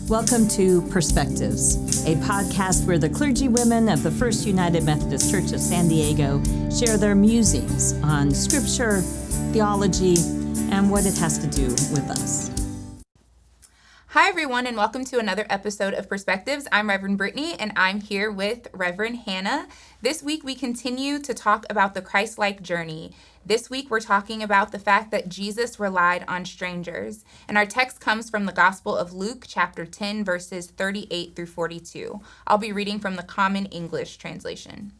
Welcome to Perspectives, a podcast where the clergy women of the First United Methodist Church of San Diego share their musings on scripture, theology, and what it has to do with us. Hi, everyone, and welcome to another episode of Perspectives. I'm Reverend Brittany, and I'm here with Reverend Hannah. This week, we continue to talk about the ChristLike Journey. This week, we're talking about the fact that Jesus relied on strangers. And our text comes from the Gospel of Luke, chapter 10, verses 38 through 42. I'll be reading from the Common English translation.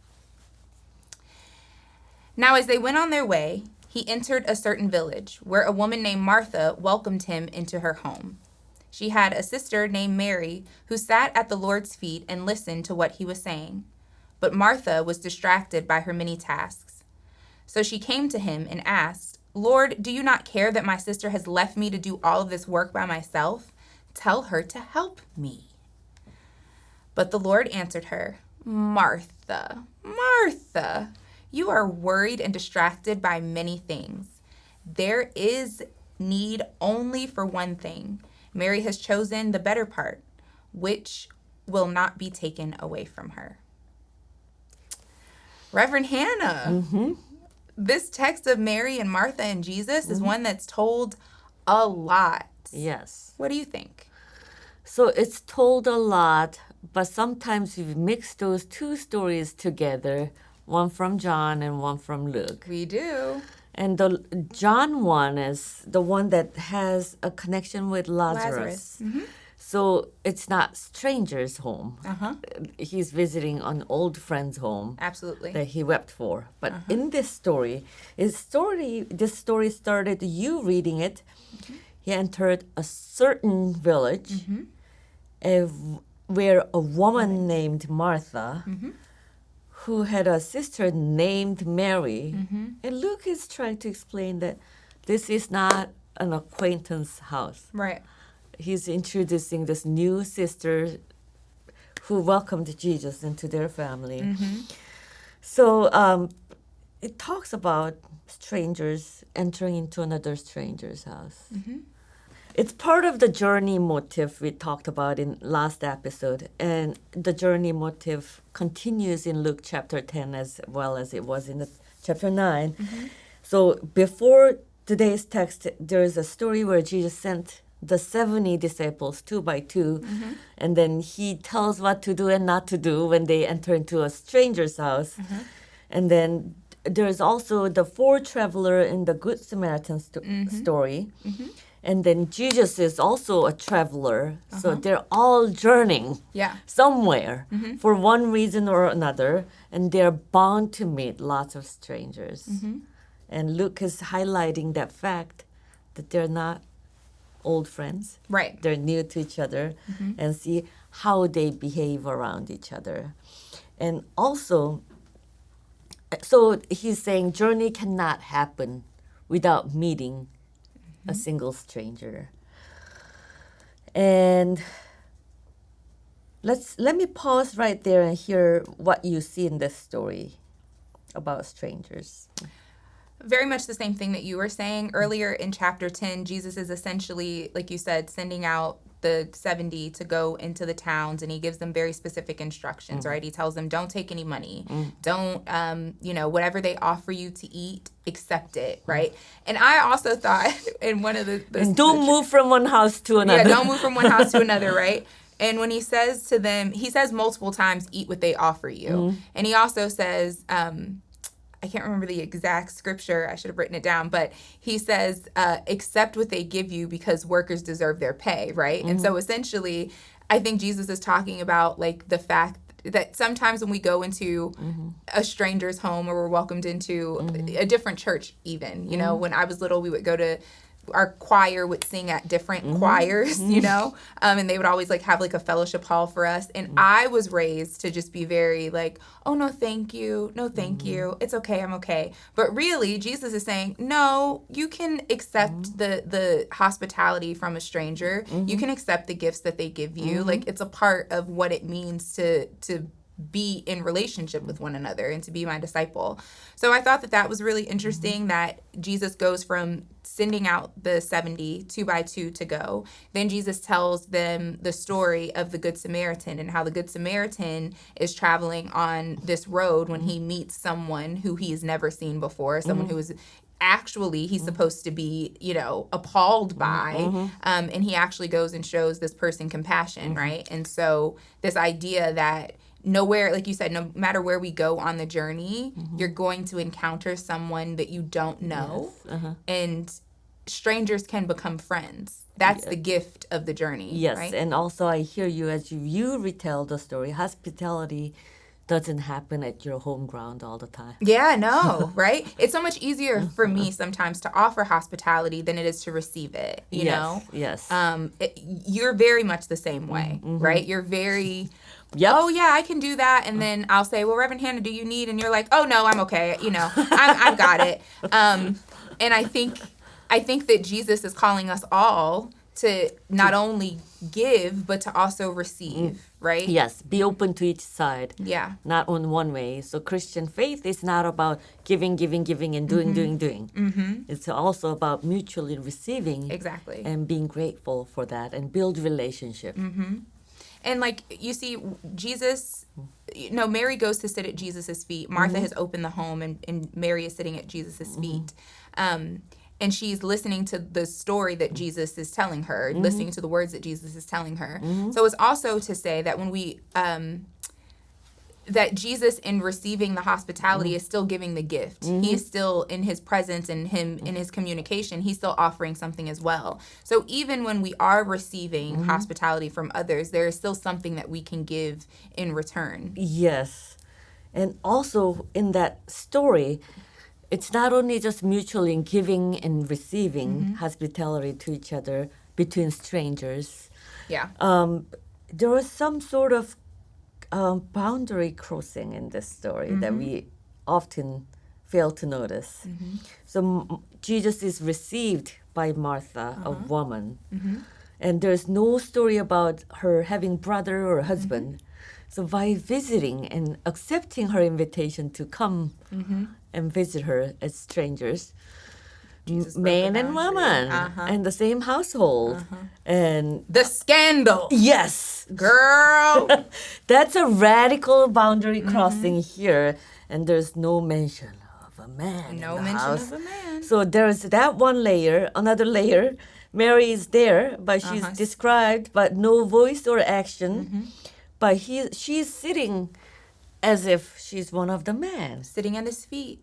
Now, as they went on their way, he entered a certain village, where a woman named Martha welcomed him into her home. She had a sister named Mary who sat at the Lord's feet and listened to what he was saying. But Martha was distracted by her many tasks. So she came to him and asked, "Lord, do you not care that my sister has left me to do all of this work by myself? Tell her to help me." But the Lord answered her, "Martha, Martha, you are worried and distracted by many things. There is need only for one thing. Mary has chosen the better part, which will not be taken away from her." Reverend Hannah, this text of Mary and Martha and Jesus is one that's told a lot. Yes. What do you think? So it's told a lot, but sometimes we mix those two stories together, one from John and one from Luke. We do. And the John one is the one that has a connection with Lazarus. So it's not stranger's home. He's visiting an old friend's home. Absolutely. That he wept for. But in this story, this story started you reading it. He entered a certain village where a woman named Martha who had a sister named Mary. And Luke is trying to explain that this is not an acquaintance house. Right. He's introducing this new sister who welcomed Jesus into their family. So it talks about strangers entering into another stranger's house. It's part of the journey motif we talked about in last episode, and the journey motif continues in Luke chapter 10 as well as it was in the chapter 9. So before today's text, there is a story where Jesus sent the 70 disciples 2 by 2, and then he tells what to do and not to do when they enter into a stranger's house. And then there's also the 4 traveler in the Good Samaritan story. And then Jesus is also a traveler, so they're all journeying somewhere for one reason or another, and they're bound to meet lots of strangers. And Luke is highlighting that fact that they're not old friends. Right. They're new to each other, and see how they behave around each other. And also, so he's saying journey cannot happen without meeting a single stranger. And let me pause right there and hear what you see in this story about strangers. Very much the same thing that you were saying. Earlier in chapter 10, Jesus is essentially, like you said, sending out the 70 to go into the towns, and he gives them very specific instructions, right? He tells them, don't take any money. Don't, whatever they offer you to eat, accept it, right? And I also thought in one of the and don't move from one house to another. Yeah, don't move from one house to another, right? And when he says to them, he says multiple times, eat what they offer you. And he also says, I can't remember the exact scripture. I should have written it down. But he says, accept what they give you because workers deserve their pay, right? And so essentially, I think Jesus is talking about like the fact that sometimes when we go into a stranger's home or we're welcomed into a different church even, you know, when I was little, we would go to our choir would sing at different choirs, you know, and they would always like have like a fellowship hall for us. And I was raised to just be very like, oh, no, thank you. No, thank you. It's okay. I'm okay. But really, Jesus is saying, no, you can accept the hospitality from a stranger. You can accept the gifts that they give you. Like it's a part of what it means to be in relationship with one another and to be my disciple. So I thought that was really interesting that Jesus goes from sending out the 70 two by two to go. Then Jesus tells them the story of the Good Samaritan and how the Good Samaritan is traveling on this road when he meets someone who he has never seen before, someone who is actually he's supposed to be, appalled by, and he actually goes and shows this person compassion, right? And so this idea that nowhere, like you said, no matter where we go on the journey, you're going to encounter someone that you don't know, and strangers can become friends. That's the gift of the journey. Yes, right? And also I hear you as you retell the story. Hospitality doesn't happen at your home ground all the time. Yeah, no, right? It's so much easier for me sometimes to offer hospitality than it is to receive it, you know? Yes. You're very much the same way, right? You're very, Yep. oh, yeah, I can do that. And then I'll say, well, Reverend Hannah, do you need? And you're like, oh, no, I'm okay. I've got it. And I think that Jesus is calling us all to not only give, but to also receive, right? Yes, be open to each side. Yeah. Not on one way. So Christian faith is not about giving, and doing. It's also about mutually receiving. Exactly. And being grateful for that and build relationship. And like you see, Jesus, Mary goes to sit at Jesus' feet. Martha has opened the home and Mary is sitting at Jesus' feet. And she's listening to the story that Jesus is telling her, listening to the words that Jesus is telling her. So it's also to say that when we, that Jesus in receiving the hospitality is still giving the gift. He is still in his presence and in his communication, he's still offering something as well. So even when we are receiving hospitality from others, there is still something that we can give in return. Yes. And also in that story, it's not only just mutually giving and receiving hospitality to each other between strangers. Yeah. There was some sort of boundary crossing in this story that we often fail to notice. So Jesus is received by Martha, a woman, and there's no story about her having brother or husband. So by visiting and accepting her invitation to come and visit her as strangers, man and woman, and the same household, and the scandal. Yes, girl. That's a radical boundary crossing here, and there's no mention of a man. No in the mention house. of a man. So there's that one layer. Another layer. Mary is there, but she's described, but no voice or action. But she's sitting as if she's one of the men. Sitting at his feet.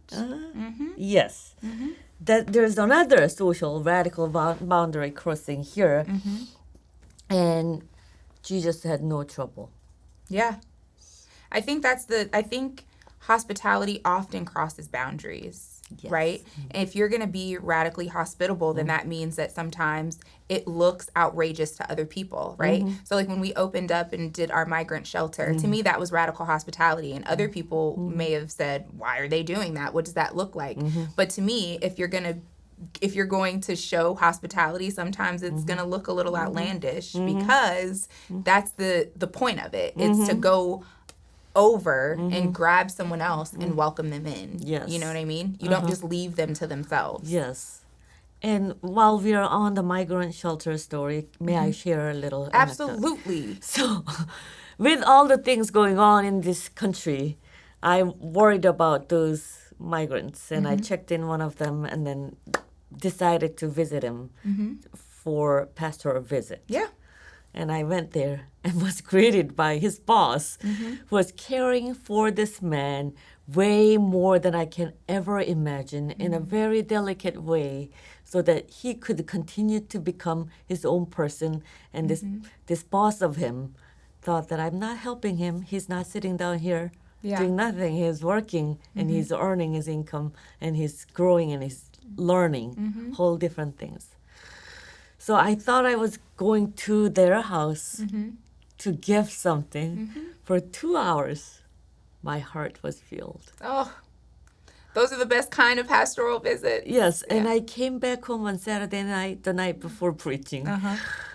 Yes. That there's another social radical boundary crossing here. And Jesus had no trouble. Yeah. I think hospitality often crosses boundaries. Yes. Right? And if you're going to be radically hospitable, then that means that sometimes it looks outrageous to other people, right? So like when we opened up and did our migrant shelter, to me that was radical hospitality. And other people may have said, why are they doing that? What does that look like? But to me, if you're going to show hospitality, sometimes it's going to look a little outlandish because that's the point of it. It's to go over and grab someone else and welcome them in. Yes. You know what I mean? You don't just leave them to themselves. Yes. And while we are on the migrant shelter story, may I share a little anecdote? Absolutely. So, with all the things going on in this country, I worried about those migrants, and I checked in one of them and then decided to visit him for pastoral visit. Yeah. And I went there and was greeted by his boss, who was caring for this man way more than I can ever imagine, in a very delicate way, so that he could continue to become his own person. And this boss of him thought that I'm not helping him. He's not sitting down here doing nothing. He's working and he's earning his income and he's growing and he's learning whole different things. So I thought I was going to their house to give something. For 2 hours, my heart was filled. Oh, those are the best kind of pastoral visits. Yes, and I came back home on Saturday night, the night before preaching.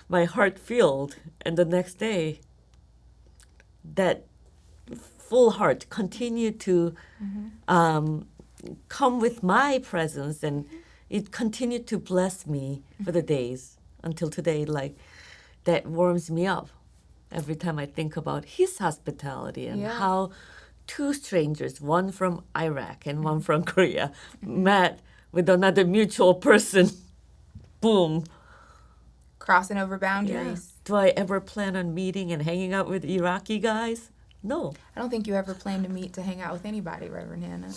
My heart filled, and the next day, that full heart, continue to come with my presence, and it continued to bless me for the days until today. Like, that warms me up every time I think about his hospitality and how two strangers, one from Iraq and one from Korea, met with another mutual person. Boom. Crossing over boundaries. Do I ever plan on meeting and hanging out with Iraqi guys? No. I don't think you ever plan to meet to hang out with anybody, Reverend Hannah.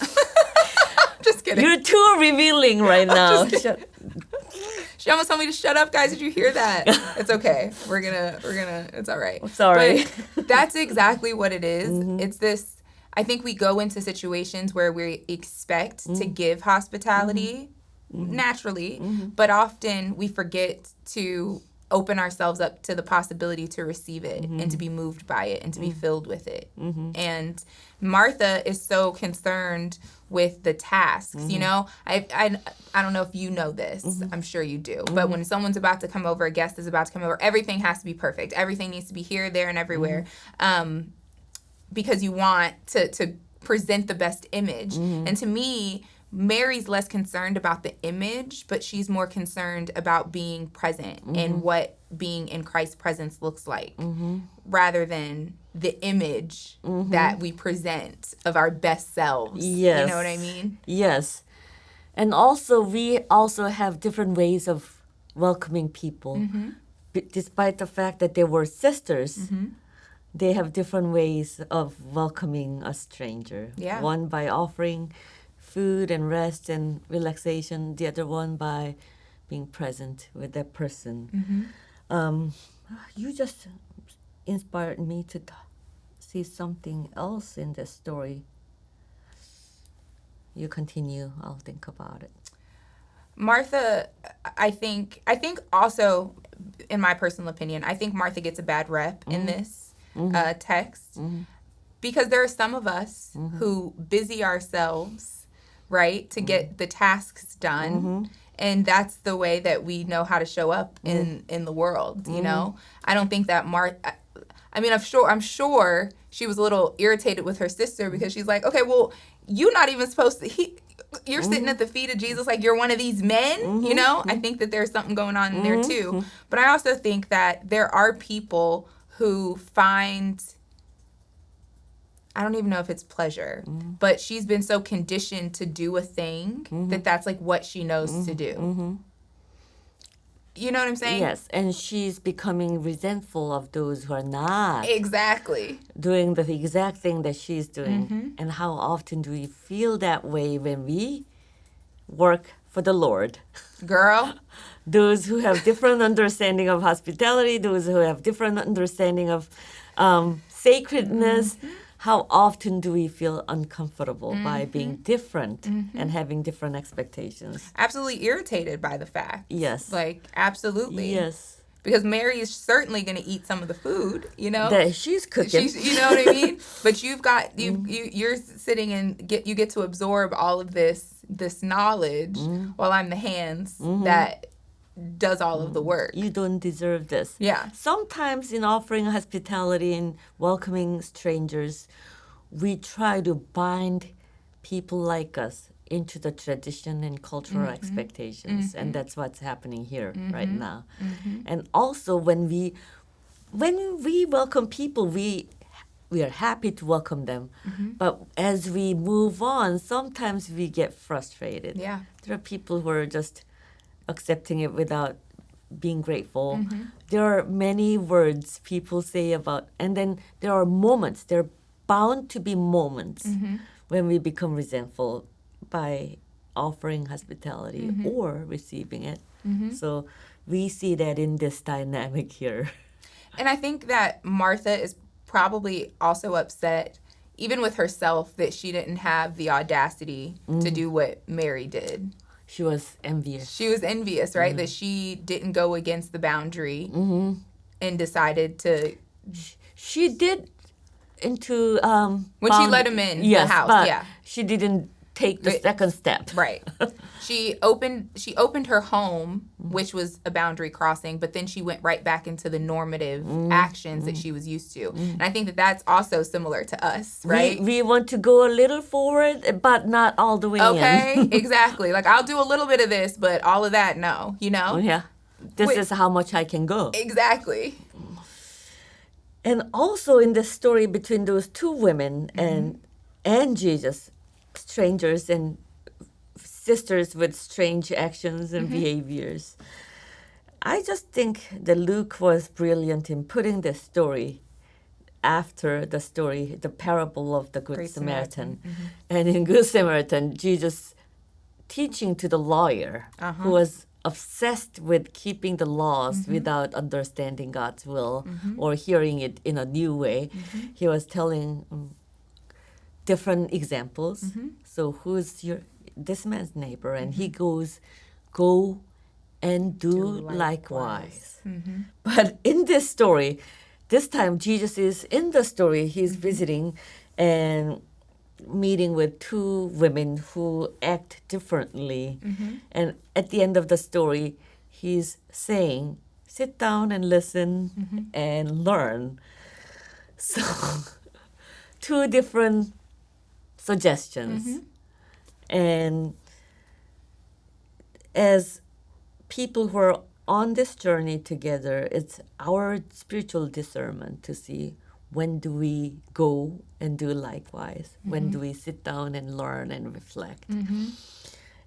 Just kidding. You're too revealing right now. She almost told me to shut up, guys. Did you hear that? It's okay. We're gonna, it's all right. Sorry. But that's exactly what it is. It's this, I think we go into situations where we expect to give hospitality naturally, but often we forget to open ourselves up to the possibility to receive it and to be moved by it and to be filled with it. And Martha is so concerned with the tasks. You know, I don't know if you know this. I'm sure you do. But when someone's about to come over, a guest is about to come over, everything has to be perfect. Everything needs to be here, there, and everywhere, because you want to present the best image. And to me, Mary's less concerned about the image, but she's more concerned about being present and what being in Christ's presence looks like, rather than the image that we present of our best selves. Yes. You know what I mean? Yes. And also, we also have different ways of welcoming people. Despite the fact that they were sisters, they have different ways of welcoming a stranger. Yeah. One by offering food and rest and relaxation, the other one by being present with that person. You just inspired me to see something else in this story. You continue, I'll think about it. Martha, I think also, in my personal opinion, I think Martha gets a bad rep in this text, because there are some of us who busy ourselves, right, to get the tasks done. And that's the way that we know how to show up in the world, you know? I don't think that I mean, I'm sure she was a little irritated with her sister, because she's like, okay, well, you're not even supposed to, you're sitting at the feet of Jesus like you're one of these men, you know? I think that there's something going on in there too. But I also think that there are people who find, I don't even know if it's pleasure, but she's been so conditioned to do a thing that that's like what she knows to do. You know what I'm saying? Yes, and she's becoming resentful of those who are not Exactly doing the exact thing that she's doing. And how often do we feel that way when we work for the Lord? Girl. Those who have different understanding of hospitality, those who have different understanding of sacredness, how often do we feel uncomfortable by being different and having different expectations? Absolutely irritated by the fact. Yes. Like, absolutely. Yes. Because Mary is certainly going to eat some of the food, you know? That she's cooking. You know what I mean? But you've got, you're sitting and you get to absorb all of this knowledge while I'm the hands that does all of the work. You don't deserve this. Yeah. Sometimes in offering hospitality and welcoming strangers, we try to bind people like us into the tradition and cultural expectations. And that's what's happening here right now. And also when we welcome people, we are happy to welcome them. But as we move on, sometimes we get frustrated. Yeah. There are people who are just accepting it without being grateful. There are many words people say about, and then there are moments, there are bound to be moments when we become resentful by offering hospitality or receiving it. So we see that in this dynamic here. And I think that Martha is probably also upset, even with herself, that she didn't have the audacity to do what Mary did. She was envious. She was envious, right? That she didn't go against the boundary and decided to. She did into when she let him in yes, the house. but Yeah, she didn't take the second step. Right. She opened her home, which was a boundary crossing, but then she went right back into the normative actions that she was used to. And I think that that's also similar to us, right? We want to go a little forward, but not all the way Okay, in. exactly. Like, I'll do a little bit of this, but all of that, no, you know? Yeah. This is how much I can go. Exactly. And also in the story between those two women and Jesus, strangers and sisters with strange actions and behaviors. I just think that Luke was brilliant in putting the story after the story, the parable of the Good Great Samaritan. Samaritan. And in Good Samaritan, Jesus teaching to the lawyer who was obsessed with keeping the laws without understanding God's will or hearing it in a new way. He was telling different examples. So who's this man's neighbor? And he goes, go and do likewise. But in this story, this time Jesus is in the story. He's visiting and meeting with two women who act differently. And at the end of the story, he's saying, sit down and listen and learn. So two different suggestions. And as people who are on this journey together, it's our spiritual discernment to see when do we go and do likewise? When do we sit down and learn and reflect?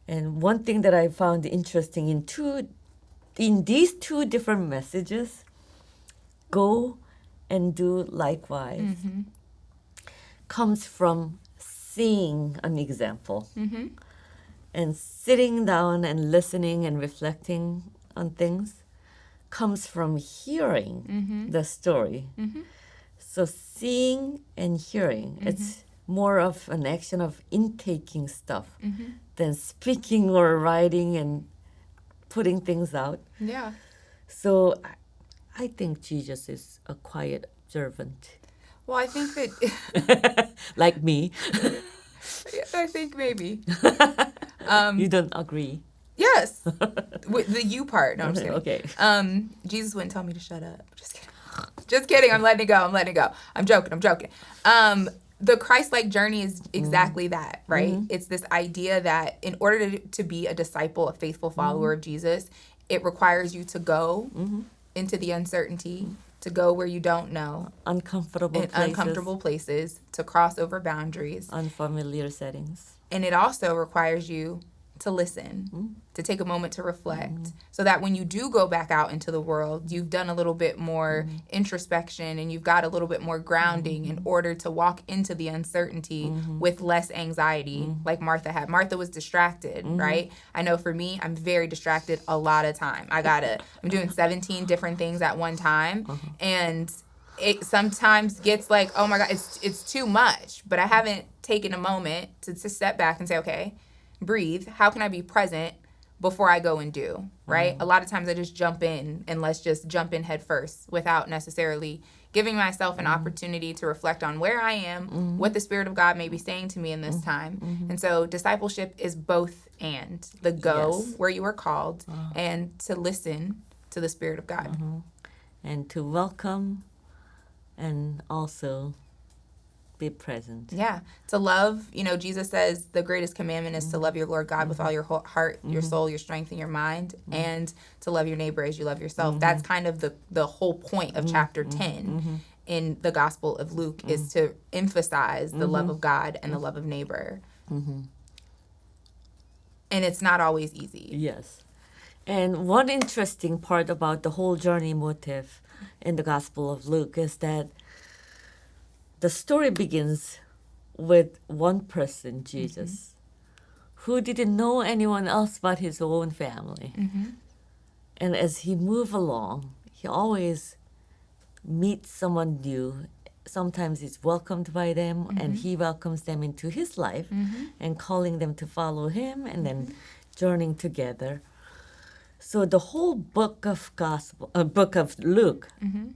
And one thing that I found interesting in these two different messages, go and do likewise, comes from seeing an example and sitting down and listening and reflecting on things comes from hearing the story. So seeing and hearing, it's more of an action of intaking stuff than speaking or writing and putting things out. Yeah. So I think Jesus is a quiet observant. Well, I think that... Like me. I think maybe. You don't agree? Yes. With the you part. No, I'm just kidding. Okay. Jesus wouldn't tell me to shut up. Just kidding. Just kidding. I'm letting it go. I'm joking. The ChristLike Journey is exactly that, right? It's this idea that in order to be a disciple, a faithful follower of Jesus, it requires you to go into the uncertainty, to go where you don't know. Uncomfortable places, to cross over boundaries. Unfamiliar settings. And it also requires you to listen, to take a moment to reflect, so that when you do go back out into the world, you've done a little bit more introspection and you've got a little bit more grounding in order to walk into the uncertainty with less anxiety, like Martha had. Martha was distracted, right? I know for me, I'm very distracted a lot of time. I'm doing 17 different things at one time, and it sometimes gets like, oh my God, it's too much. But I haven't taken a moment to step back and say, okay, breathe. How can I be present before I go and do, right? A lot of times I just jump in, and let's just jump in head first without necessarily giving myself an opportunity to reflect on where I am, what the Spirit of God may be saying to me in this time. And so discipleship is both and. The go where you are called and to listen to the Spirit of God. And to welcome and also be present. Yeah. To love, Jesus says the greatest commandment is to love your Lord God with all your whole heart, your soul, your strength, and your mind, and to love your neighbor as you love yourself. That's kind of the whole point of chapter 10 in the Gospel of Luke, is to emphasize the love of God and the love of neighbor. And it's not always easy. Yes. And one interesting part about the whole journey motive in the Gospel of Luke is that the story begins with one person, Jesus, who didn't know anyone else but his own family. And as he moved along, he always meets someone new. Sometimes he's welcomed by them, and he welcomes them into his life and calling them to follow him, and then journeying together. So the whole book of Luke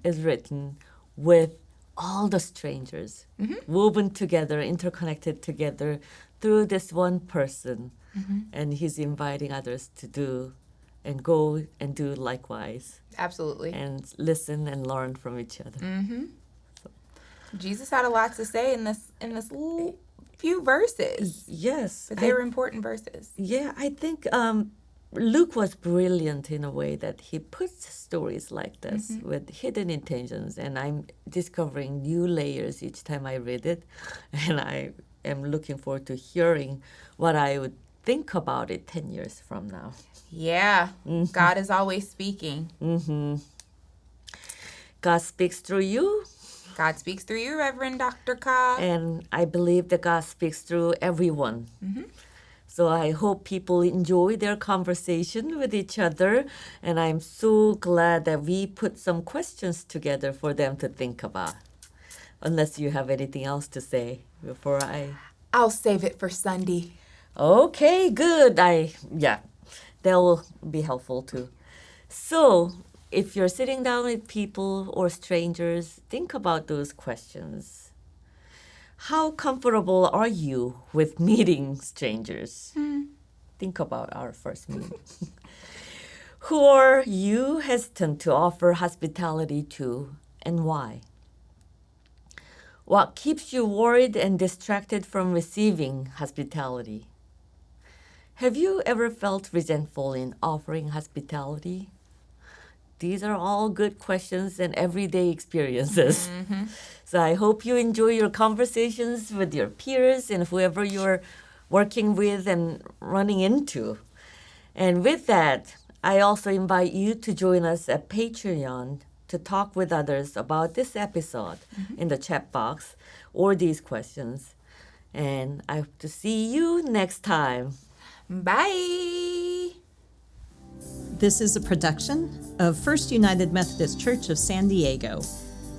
is written with all the strangers woven together, interconnected together through this one person, and he's inviting others to do and go and do likewise. Absolutely. And listen and learn from each other. Jesus had a lot to say in this little few verses. Yes. But they were important verses. Yeah, I think Luke was brilliant in a way that he puts stories like this with hidden intentions, and I'm discovering new layers each time I read it, and I am looking forward to hearing what I would think about it 10 years from now. Yeah, God is always speaking. God speaks through you. God speaks through you, Reverend Dr. Cobb. And I believe that God speaks through everyone. So I hope people enjoy their conversation with each other. And I'm so glad that we put some questions together for them to think about. Unless you have anything else to say before I'll save it for Sunday. Okay, good. That will be helpful too. So, if you're sitting down with people or strangers, think about those questions. How comfortable are you with meeting strangers? Think about our first meeting. Who are you hesitant to offer hospitality to, and why? What keeps you worried and distracted from receiving hospitality? Have you ever felt resentful in offering hospitality? These are all good questions and everyday experiences. So I hope you enjoy your conversations with your peers and whoever you're working with and running into. And with that, I also invite you to join us at Patreon to talk with others about this episode in the chat box or these questions. And I hope to see you next time. Bye. This is a production of First United Methodist Church of San Diego.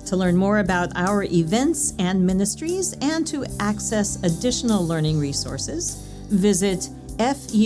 To learn more about our events and ministries and to access additional learning resources, visit FUMCSD.org.